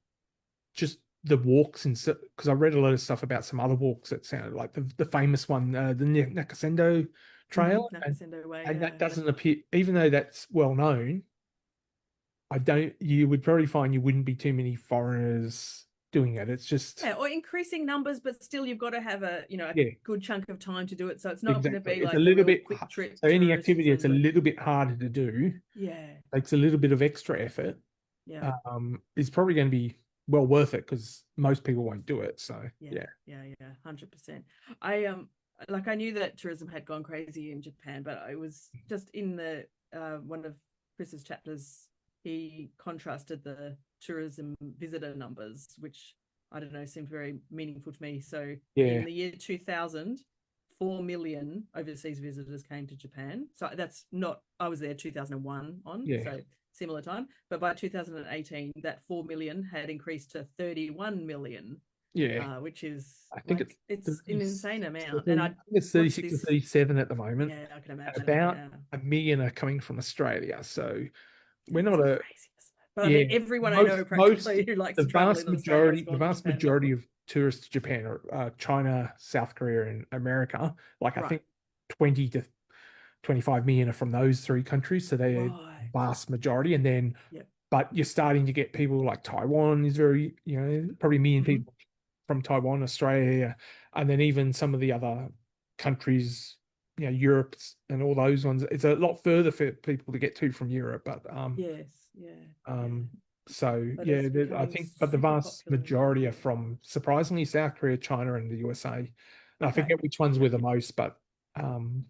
just the walks in, because I read a lot of stuff about some other walks that sounded like the famous one, the Nakasendo Trail, Nakasendo Way, and that yeah. doesn't appear, even though that's well known. I don't. You would probably find you wouldn't be too many foreigners doing it. It's just Yeah, or increasing numbers, but still you've got to have a yeah, good chunk of time to do it. So it's not going to exactly. be It's a like the little real bit quick trip so any tourists activity it's a and little bit harder to do. yeah, Takes a little bit of extra effort. yeah, Is probably going to be well worth it because most people won't do it. So yeah, 100%. I knew that tourism had gone crazy in Japan, but I was just in the one of Chris's chapters. He contrasted the tourism visitor numbers, which I don't know, seemed very meaningful to me. So yeah, in the year 2000, 4 million overseas visitors came to Japan. So that's not, I was there 2001 on, yeah, so similar time. But by 2018, that 4 million had increased to 31 million, yeah. which is I think it's an insane amount. I And think it's 36 or 37 at the moment. yeah, I can And imagine. about Yeah. a million are coming from Australia. So we're That's not a crazy. But I yeah. mean, everyone I know practically who likes to travel in Australia has The gone to vast Japan. majority of tourists to Japan are China, South Korea, and America. Like I Right. think 20 to 25 million are from those three countries. So they're Right. vast majority. And then, Yep. but you're starting to get people like Taiwan is very, probably a million people from Taiwan, Australia, and then even some of the other countries, Europe and all those ones. It's a lot further for people to get to from Europe, but Yes. Yeah. um, so But yeah, it's I becoming think, but the super vast popular. majority are from surprisingly South Korea, China, and the USA. And I Okay. forget which ones were the most, um,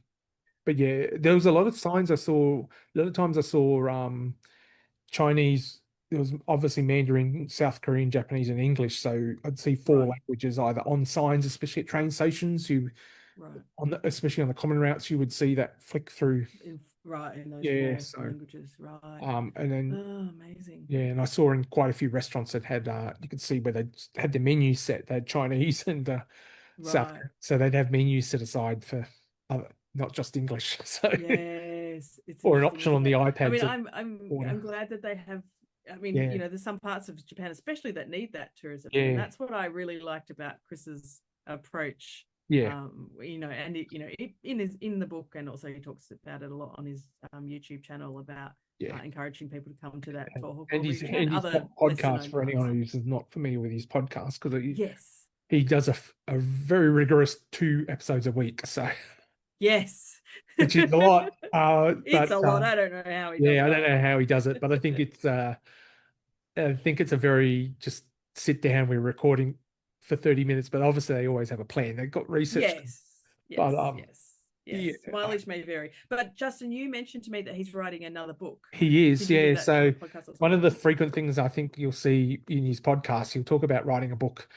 but yeah, there was a lot of signs I saw. A lot of times I saw Chinese. There was obviously Mandarin, South Korean, Japanese, and English. So I'd see four Right. languages either on signs, especially at train stations. Right. Especially on the common routes, you would see that flick through. In those Yeah, four so languages. Right. and then Oh, amazing. yeah, and I saw in quite a few restaurants that had you could see where they had the menu set. They had Chinese and South, Right. so they'd have menus set aside for other, not just English. So Yes, it's or an interesting, option on isn't the it? I iPads mean, of I'm order. glad that they have. I mean, Yeah, there's some parts of Japan, especially that need that tourism, and yeah, that's what I really liked about Chris's approach. yeah, And in the book, and also he talks about it a lot on his YouTube channel about yeah. encouraging people to come to that And Tohoku his region and other lesser podcast known for parts. anyone who's not familiar with his podcast because Yes, he does a very rigorous 2 episodes a week. So yes, which is a lot. it's But a lot. I don't know how he does yeah, I don't that. know how he does it, but I think it's a very just sit down. We're recording for 30 minutes, but obviously they always have a plan. They've got research. Yes, But yes. yeah, Mileage may vary. But Justin, you mentioned to me that he's writing another book. he is. Did you Yeah. hear that on So the podcast or one of something? the frequent things I think you'll see in his podcast, he'll talk about writing a book,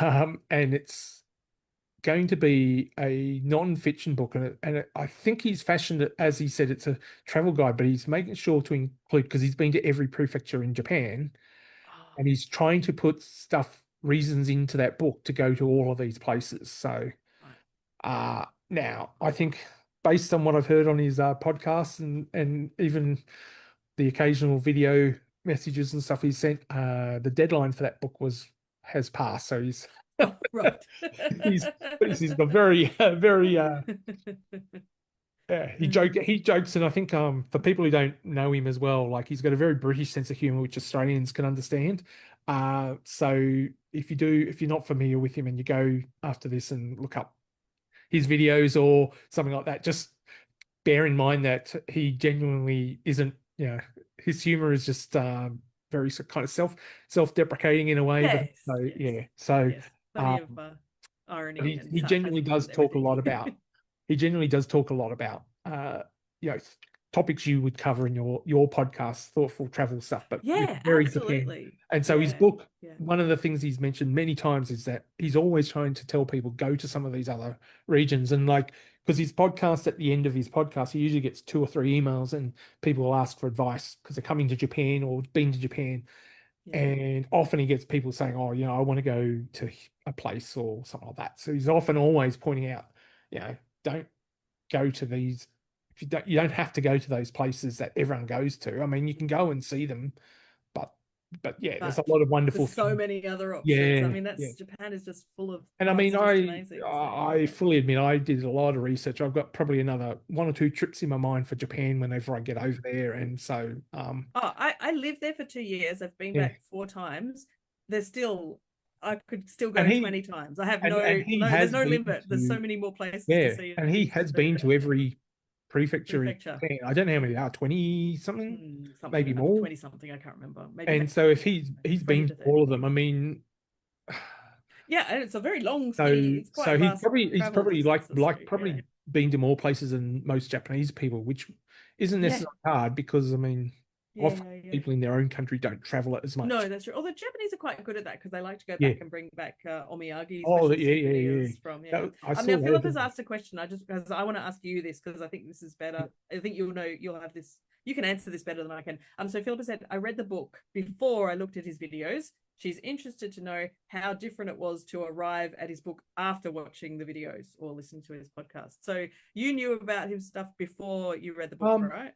and it's going to be a non-fiction book, I think he's fashioned it as he said it's a travel guide, but he's making sure to include because he's been to every prefecture in Japan, Oh, and he's trying to put reasons into that book to go to all of these places. So right. now I think based on what I've heard on his podcast and even the occasional video messages and stuff he sent, the deadline for that book has passed. So Oh, right. he's got very very yeah, he jokes, and I think for people who don't know him as well, like he's got a very British sense of humor, which Australians can understand. So if you're not familiar with him and you go after this and look up his videos or something like that, just bear in mind that he genuinely isn't, his humor is just very kind of self-deprecating in a way, but Yes, so yes, yeah, so yes. Plenty of irony and he genuinely sarcasm does and talk a everything. lot about he genuinely does talk a lot about you know topics you would cover in your podcast, thoughtful travel stuff, but Yeah, very Japan. absolutely. And so his Yeah, book, yeah. one of the things he's mentioned many times is that he's always trying to tell people go to some of these other regions, and like because his podcast, at the end of his podcast, he usually gets 2 or 3 emails and people will ask for advice because they're coming to Japan or been to Japan. Yeah. And often he gets people saying, oh, I want to go to a place or something like that. So he's often always pointing out, don't go to these. If you don't have to go to those places that everyone goes to. I mean, you can go and see them, but but yeah, there's a But lot of wonderful there's so things. many other options. I Yeah, mean, yeah. that's Japan is just full of, And I oh, mean, it's just amazing. So I yeah. fully admit I did a lot of research. I've got probably another one or two trips in my mind for Japan whenever I get over there. And so, Oh, I lived there for 2 years. I've been yeah. back 4 times. There's still, I could still And go he 20 times. I have and he there's has no been limit. There's so to many more places to yeah, see and and he things to has do. been to every prefecture in Prefecture. Japan. I don't know how many there are, 20 something, Something, maybe I think more. 20 something, I can't remember. And so if he's Twenty been to to all 30. of them, I mean, Yeah, and it's a very long so it's quite so he's vast probably travel distances. So yeah. probably been to more places than most Japanese people, which isn't Yeah. necessarily hard because I mean, Yeah, often yeah, yeah. people in their own country don't travel it as No, much. that's true. Although Japanese are quite good at that because they like to go Yeah. back and bring back omiyagi Oh, special yeah, yeah, yeah. souvenirs from I Now saw that Philip as has well. asked a question. I just because I want to ask you this because I think this is better. I think you'll have this. You can answer this better than I can. So Philip said I read the book before I looked at his videos. She's interested to know how different it was to arrive at his book after watching the videos or listening to his podcast. So you knew about his stuff before you read the book, Um, right?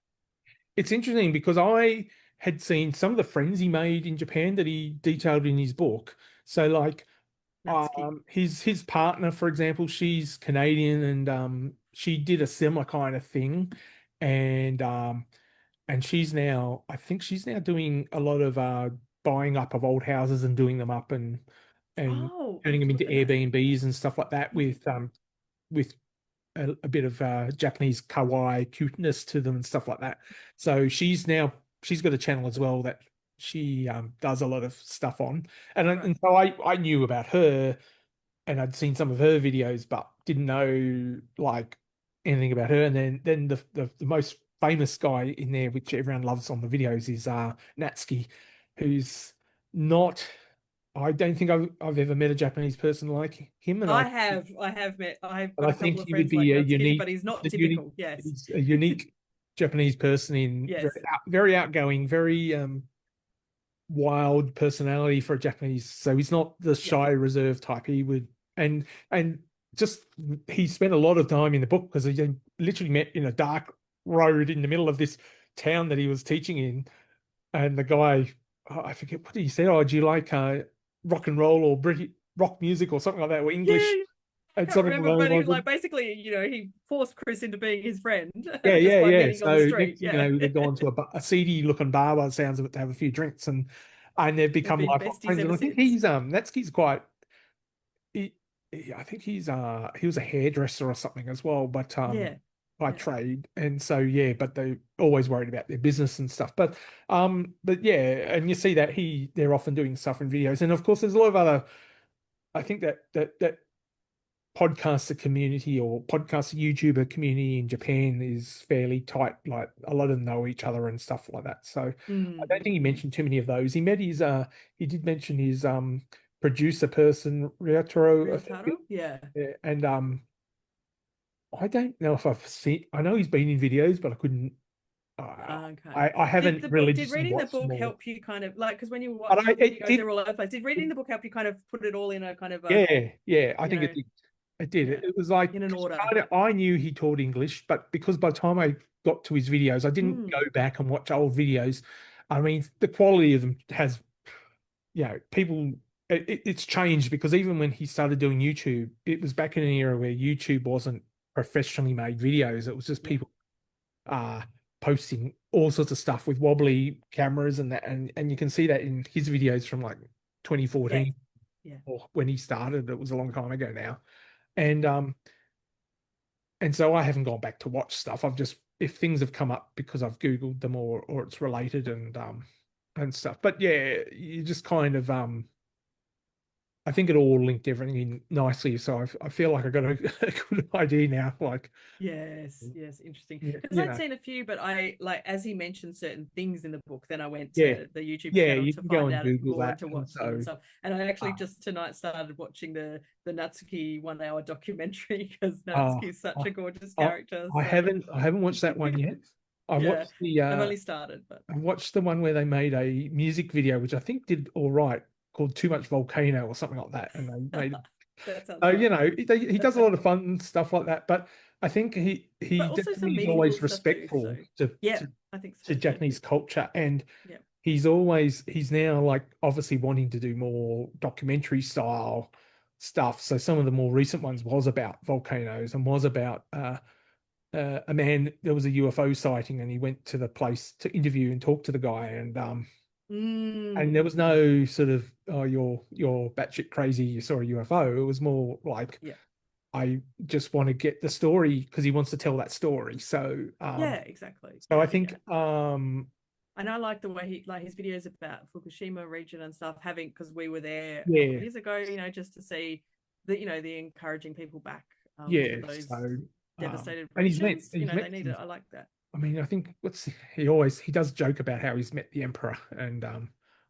it's interesting because I had seen some of the friends he made in Japan that he detailed in his book. So like Natsuki. his partner, for example, she's Canadian and she did a similar kind of thing. And she's now I think she's now doing a lot of buying up of old houses and doing them up and Oh, I'll turning have them to into look at that. Airbnbs and stuff like that with a bit of Japanese kawaii cuteness to them and stuff like that. So she's got a channel as well that she does a lot of stuff on, Right. and so I knew about her and I'd seen some of her videos, but didn't know like anything about her. And then the most famous guy in there, which everyone loves on the videos, is Natsuki, who's not. I don't think I've ever met a Japanese person like him, and I've but got I a couple think of he would friends like be Natsuki, but he's not typical. Yes. he's a unique Japanese person in Yes. very outgoing, very wild personality for a Japanese. So he's not the Yeah. shy, reserved type. He would and just he spent a lot of time in the book because he literally met in a dark road in the middle of this town that he was teaching in, and the guy, oh, I forget what he said. Oh, do you like rock and roll or British rock music or something like that, or Yeah. English? I And can't something remember, along those but lines. like basically, he forced Chris into being his friend Yeah, just yeah, by yeah. meeting on the So street. next thing you Yeah. know, they've gone to a seedy looking bar by the sounds of it to have a few drinks and they've They've become been lifelong besties friends. And ever I think since. Natsuki's quite I think he was a hairdresser or something as well, but Yeah. by Yeah. trade. And so yeah, but they always worried about their business and stuff. But yeah, and you see that they're often doing stuff in videos. And of course there's a lot of other I think that podcaster community or podcaster YouTuber community in Japan is fairly tight. Like a lot of them know each other and stuff like that. So I don't think he mentioned too many of those. He did mention his producer person, Ryotaro? Yeah. And I don't know if I know he's been in videos, but I couldn't Okay. I haven't Did religiously reading the watched them book all. help you kind of like because when you But watch the it videos, did they're all over the place. Did reading the book help you kind of put it all in a kind of a yeah, I you think know it did. It did. yeah It was like in an order? I knew he taught English, but because by the time I got to his videos, I didn't go back and watch old videos. I mean, the quality of them has, people. It's changed because even when he started doing YouTube, it was back in an era where YouTube wasn't professionally made videos. It was just Yeah. people uh posting all sorts of stuff with wobbly cameras and that, and you can see that in his videos from like 2014 Yeah. or when he started. It was a long time ago now. And so I haven't gone back to watch stuff. I've just if things have come up because I've Googled them or it's related and stuff. But yeah, you just kind of I think it all linked everything in nicely. So I feel like I got a good idea now. Like Yes, interesting. yeah, Because I'd seen a few, but I like as he mentioned certain things in the book, then I went yeah, to the YouTube yeah, channel you to can go find and out Google more and that. to And watch them and so stuff. And I actually uh, just tonight started watching the Natsuki 1 hour documentary because uh, Natsuki's such I, a gorgeous I character. I So haven't watched that one yet. I yeah, watched the I've only started, but I watched the one where they made a music video, which I think did all right, called Too Much Volcano or something like that. And they made that sounds so, fun. he does a lot of fun stuff like that. But I think he But also some definitely is meaningful always stuff too. So respectful yeah, I think so. to Japanese culture. And Yeah. he's now like obviously wanting to do more documentary style stuff. So some of the more recent ones was about volcanoes and was about a man, there was a UFO sighting and he went to the place to interview and talk to the guy, and there was no sort of, oh, you're batshit crazy, you saw a UFO. It was more like, Yeah. I just want to get the story because he wants to tell that story. So Yeah, exactly. so I Yeah, think yeah. And I like the way he like his videos about Fukushima region and stuff, having because we were there a couple of years ago, you know, just to see the, you know, the encouraging people back to those so devastated and regions. You he's know, met they need it. I like that. I mean, I think he does joke about how he's met the emperor, and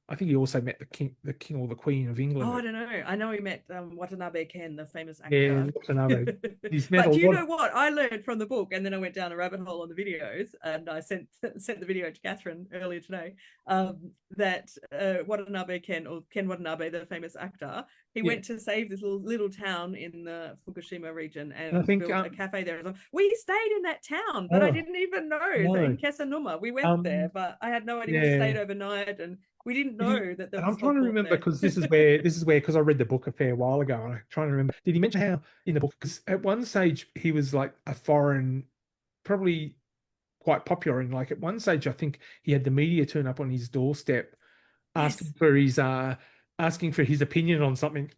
I think he also met the king or the queen of Oh, England. I don't know. I know he met Watanabe Ken, the famous Yeah, actor. Watanabe. He's met But a do you lot know of, what I learned from the book? And then I went down a rabbit hole on the videos, and I sent the video to Catherine earlier today. That Watanabe Ken, or Ken Watanabe, the famous actor, he yeah. went to save this little town in the Fukushima region And I and think built a cafe there. We stayed in that town, but I oh didn't even know that no, in Kesanuma. We went there, um but I had no idea. We stayed yeah. overnight, and we didn't Did he, know that there and was I'm this whole trying to port remember there. because this is where because I read the book a fair while ago and I'm trying to remember. Did he mention how in the book, because at one stage he was like a foreign, probably quite popular, and like at one stage I think he had the media turn up on his doorstep Yes. asking for his opinion on something,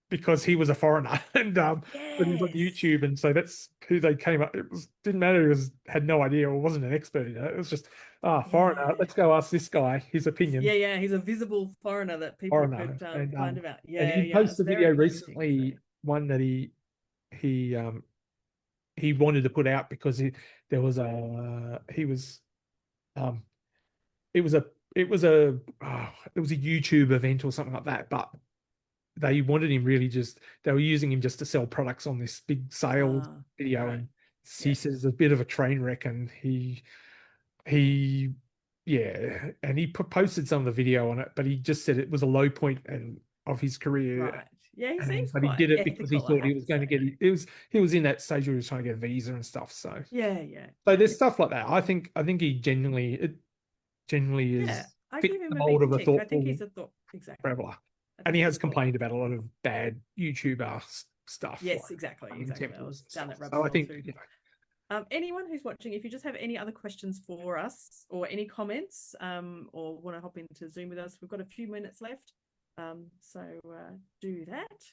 because he was a foreigner and but he was on Yes. YouTube, and so that's who they came up. It was didn't matter. He had no idea or wasn't an expert. You know, it was just foreigner. Yeah. Let's go ask this guy his opinion. Yeah, yeah. He's a visible foreigner that people could Foreigner, and find about. and Yeah, he yeah. posted It's a video very interesting. So recently, one that he he wanted to put out because there was a he was um it was a it was a it was a YouTube event or something like that, but they wanted him really just they were using him just to sell products on this big sales video, right. and he Yeah. says it's a bit of a train wreck, and he yeah, and he posted some of the video on it, but he just said it was a low point and of his career, Right. Yeah, he and seems but he quite did it because he ethical, I thought he have was to going to get say. he was in that stage where he was trying to get a visa and stuff. So Yeah, yeah, there's yeah. stuff like that. I think he genuinely Yeah. is I fits give the him a mold big of a tick. I think thoughtful he's a thought exactly. traveler. I And think he he's has a thoughtful complained about a lot traveler. of bad YouTuber stuff, Yes, like exactly, in exactly. I temples was and down stuff. that rabbit So I hole think, too. Anyone who's watching, if you just have any other questions for us or any comments, or want to hop into Zoom with us, we've got a few minutes left. So do that.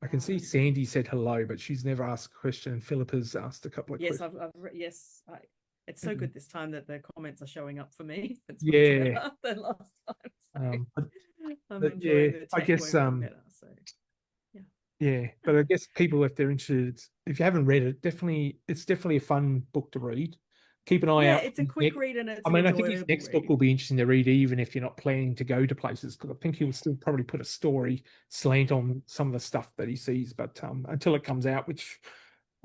I can see Sandy said hello, but she's never asked a question. And Philippa's asked a couple of Yes, questions. yes. It's so good this time that the comments are showing up for me. It's much Yeah. better than last time. So I'm But yeah, enjoying the I tech guess working better. So yeah. yeah, but I guess people, if they're interested, if you haven't read it, it's definitely a fun book to read. Keep an eye Yeah, out for it's a his quick read and it's I an mean, I think his enjoyable next book read. will be interesting to read, even if you're not planning to go to places, because I think he will still probably put a story slant on some of the stuff that he sees. But until it comes out, which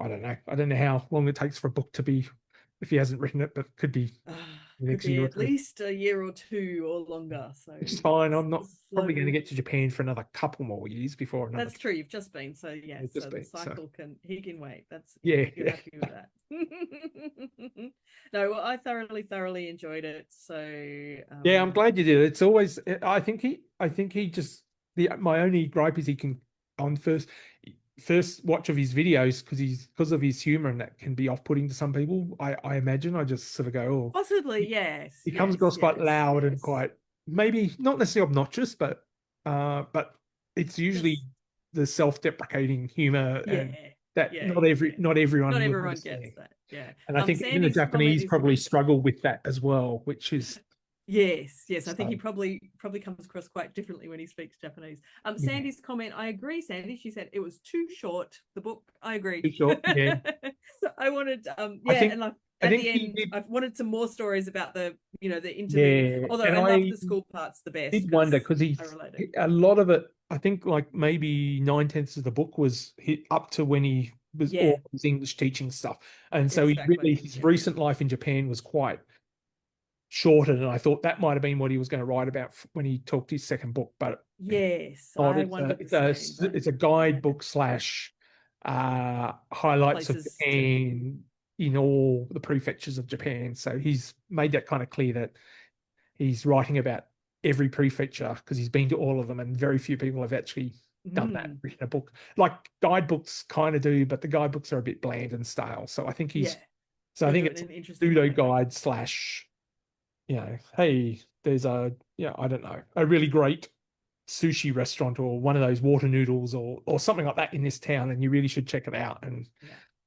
I don't know, I don't know how long it takes for a book to be, if he hasn't written it, but it could be the Could next be year or at two, least a year or two or longer. So which is fine. I'm not probably going to slowly. get to Japan for another couple more years before another. That's true. You've just been. So yeah. It's So just the been so. cycle he can wait. That's yeah. Yeah, You're yeah. happy with that. No, well, I thoroughly enjoyed it. So Yeah, I'm glad you did. It's always, I think he just, my only gripe is he can, on first watch of his videos, because of his humor, and that can be off-putting to some people. I imagine I just sort of go, oh, possibly yes, he comes yes, across quite yes, loud and yes. quite, maybe not necessarily obnoxious, but it's usually Just the self-deprecating humor, yeah, and that yeah, yeah, yeah. not everyone Not will everyone gets understand. that. Yeah. And I think even the Sandy's comment Japanese is probably really good. struggle with that as well, which is Yes, yes. I think he so, probably comes across quite differently when he speaks Japanese. yeah. Sandy's comment, I agree, Sandy. She said it was too short, the book. I agree. Too short, yeah. I wanted I yeah, think and like I at think the he end, did, I've wanted some more stories about the, the interlude. yeah. Although And I love I the school parts the best did wonder because because I related. a lot of it, I think like maybe 9/10 of the book was up to when he was Yeah, all his English teaching stuff. And so he really, exactly. his Yeah. recent life in Japan was quite shortened. And I thought that might have been what he was going to write about when he talked his second book, but Yes, not. I wondered the same, but It's a yeah, guidebook slash highlights of places to Japan in all the prefectures of Japan. So he's made that kind of clear that he's writing about every prefecture because he's been to all of them, and very few people have actually done that, written a book. Like guidebooks kind of do, but the guidebooks are a bit bland and stale. So I think Yeah. I He'll think do it it's in an interesting pseudo way. guide slash, hey, there's a, I don't know, a really great sushi restaurant or one of those water noodles or something like that in this town, and you really should check it out. And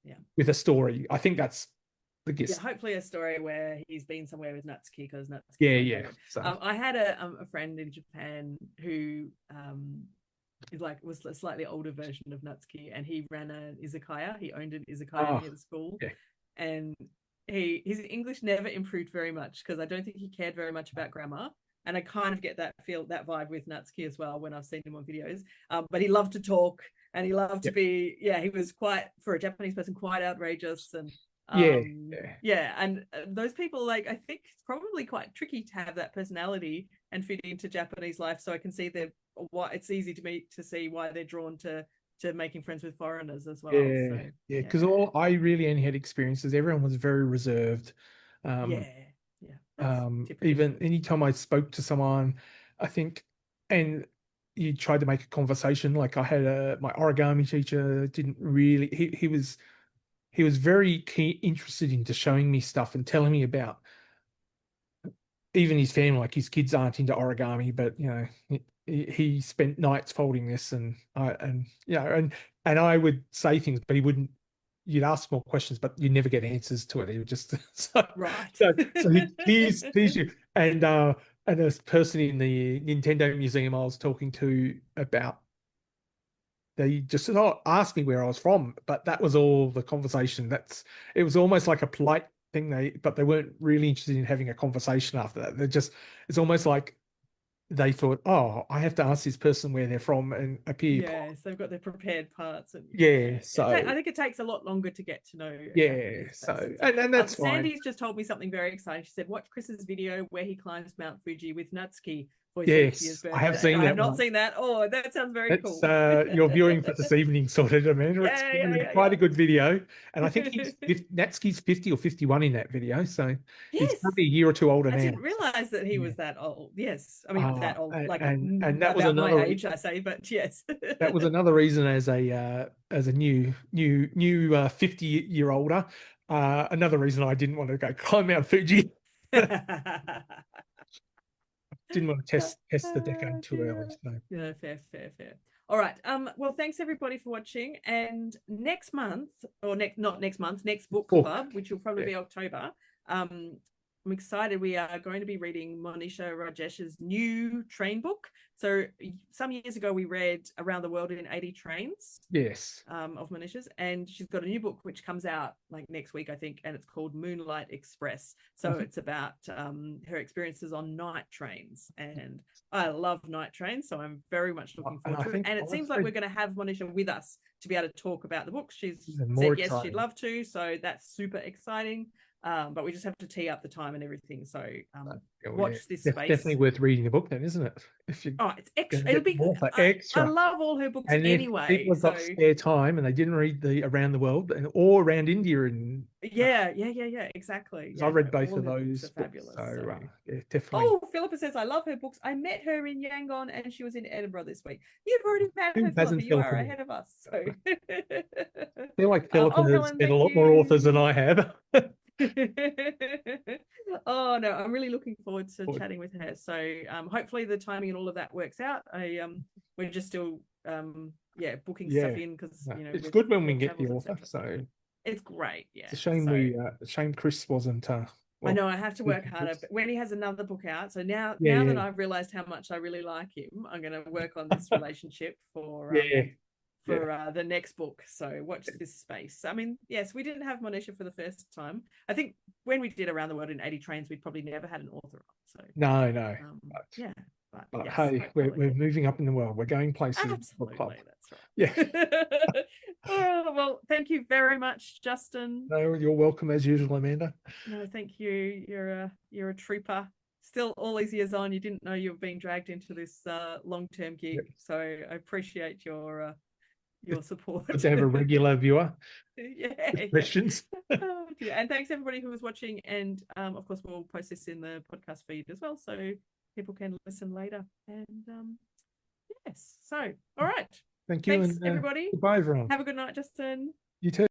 Yeah. with a story, I think that's the Yeah, gist. hopefully a story where he's been somewhere with Natsuki, because Natsuki's Yeah. good. So I had a friend in Japan who was a slightly older version of Natsuki, and he ran an izakaya. He owned an izakaya near the school, yeah. and his English never improved very much because I don't think he cared very much about grammar. And I kind of get that vibe with Natsuki as well when I've seen him on videos. But he loved to talk, and he loved to be, he was quite, for a Japanese person, quite outrageous. And and those people, like, I think it's probably quite tricky to have that personality and fit into Japanese life. So I can see why it's easy to me to see why they're drawn to making friends with foreigners as well. Because all I really only had experiences, everyone was very reserved. Even anytime I spoke to someone, I think, and you tried to make a conversation, like I had my origami teacher didn't really, he was very interested into showing me stuff and telling me about even his family, like his kids aren't into origami, but he spent nights folding this, and I would say things, but he wouldn't. You'd ask more questions, but you'd never get answers to it. He would just right. So he tease you, and a person in the Nintendo Museum I was talking to about, they just not asked me where I was from, but that was all the conversation. It was almost like a polite thing, but they weren't really interested in having a conversation after that. It's almost like they thought, oh, I have to ask this person where they're from and appear. Yes, they've got their prepared parts, and so I think it takes a lot longer to get to know. So and that's fine. Sandy's just told me something very exciting. She said, "Watch Chris's video where he climbs Mount Fuji with Natsuki for his 70th birthday." I have seen that. I have not seen that. Oh, that sounds very cool. Your viewing for this evening sorted, Amanda. It's quite a good video, and I think Natsuki's 50 or 51 in that video, so he's probably a year or two older now. I didn't realize that he was that old. Yes, I mean that old, like, and that was another my age, I say, but yes, that was another reason as a new 50-year-older. Another reason I didn't want to go climb Mount Fuji. Didn't want to test the decade too early. So. Yeah, fair. All right. Well, thanks everybody for watching. And next month, or not next month, next book club, which will probably be October. I'm excited. We are going to be reading Monisha Rajesh's new train book. So some years ago, we read Around the World in 80 Trains. Yes. Of Monisha's, and she's got a new book which comes out like next week, I think, and it's called Moonlight Express. So it's about her experiences on night trains, and I love night trains, so I'm very much looking forward to it. And it seems like we're going to have Monisha with us to be able to talk about the book. She's said yes, she'd love to, so that's super exciting. But we just have to tee up the time and everything. So watch this space. Definitely worth reading the book then, isn't it? It's extra. It'll be extra. I love all her books, and anyway. If people have got spare time and they didn't read the Around the World or Around India, and exactly. I've read both of those. Fabulous. So definitely. Oh, Philippa says I love her books. I met her in Yangon, and she was in Edinburgh this week. You've already met her, Philippa. You are ahead of us. So I feel like Philippa has met a lot more authors than I have. Oh no, I'm really looking forward to chatting with her. So hopefully the timing and all of that works out. We're just still booking stuff in, because it's good when we get the author. So it's great. Yeah, it's a shame Chris wasn't. I know I have to work harder, but when he has another book out, so now that I've realized how much I really like him, I'm going to work on this relationship for the next book. So watch this space. I mean, yes, we didn't have Monisha for the first time. I think when we did Around the World in 80 Trains, we'd probably never had an author on. So no. But yes, hey, we're moving up in the world. We're going places. Absolutely, that's right. Yeah. Oh, well, thank you very much, Justin. No, you're welcome as usual, Amanda. No, thank you. You're a trooper. Still, all these years on, you didn't know you were being dragged into this long-term gig. So I appreciate your your support. Good to have a regular viewer Yeah. with questions. Oh, dear. And thanks everybody who was watching. And of course, we'll post this in the podcast feed as well, so people can listen later. And yes, so all right. Thank you, Thanks and everybody. goodbye, everyone. Have a good night, Justin. You too.